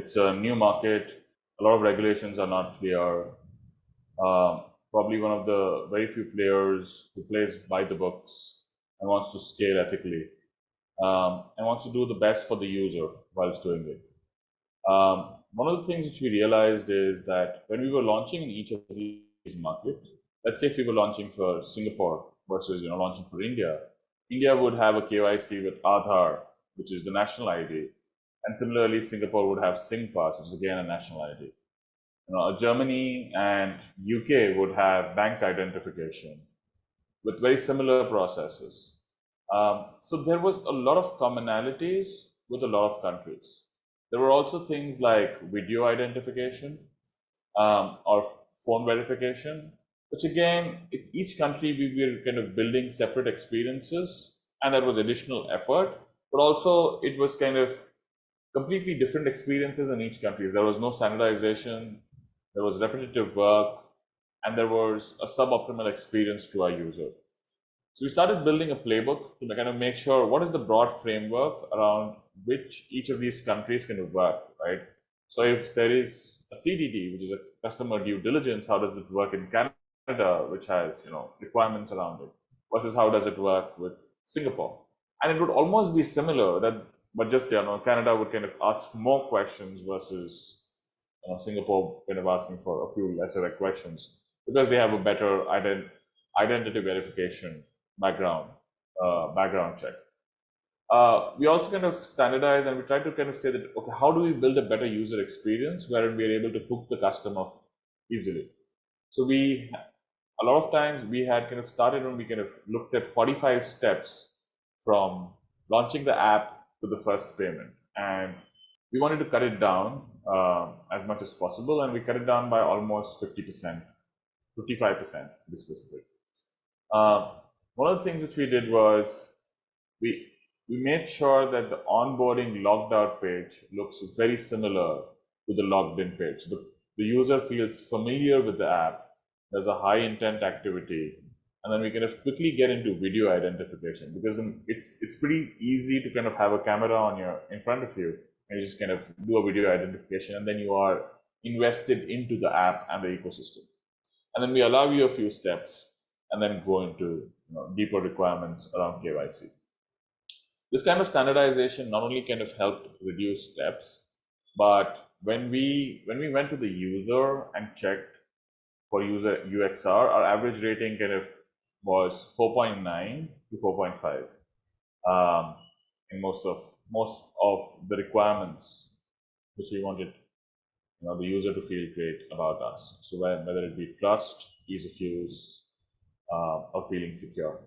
it's a new market. A lot of regulations are not clear. Probably one of the very few players who plays by the books and wants to scale ethically, and wants to do the best for the user whilst doing it. One of the things which we realized is that when we were launching in each of these markets, let's say if we were launching for Singapore versus launching for India, India would have a KYC with Aadhaar, which is the national ID, and similarly Singapore would have SingPass, which is again a national ID. Germany and UK would have bank identification with very similar processes. So there was a lot of commonalities with a lot of countries. There were also things like video identification or phone verification, which again, in each country we were kind of building separate experiences, and that was additional effort, but also it was kind of completely different experiences in each country. There was no standardization, there was repetitive work, and there was a suboptimal experience to our user. So we started building a playbook to kind of make sure what is the broad framework around which each of these countries can work, right? So if there is a CDD, which is a customer due diligence, how does it work in Canada, which has requirements around it, versus how does it work with Singapore? And it would almost be similar, but just Canada would kind of ask more questions versus Singapore kind of asking for a few lesser questions because they have a better identity verification background check. We also kind of standardize, and we try to kind of say that, okay, how do we build a better user experience where we are able to hook the customer easily? So a lot of times we had kind of started when we kind of looked at 45 steps from launching the app to the first payment, and we wanted to cut it down as much as possible, and we cut it down by almost 50%, 55% to be specific. One of the things which we did was we made sure that the onboarding logged out page looks very similar to the logged in page. The user feels familiar with the app. There's a high intent activity, and then we kind of quickly get into video identification because it's pretty easy to kind of have a camera in front of you, and you just kind of do a video identification, and then you are invested into the app and the ecosystem. And then we allow you a few steps and then go into deeper requirements around KYC. This kind of standardization not only kind of helped reduce steps, but when we went to the user and checked for user UXR, our average rating kind of was 4.9 to 4.5 in most of the requirements which we wanted the user to feel great about us. So whether it be trust, ease of use, or feeling secure.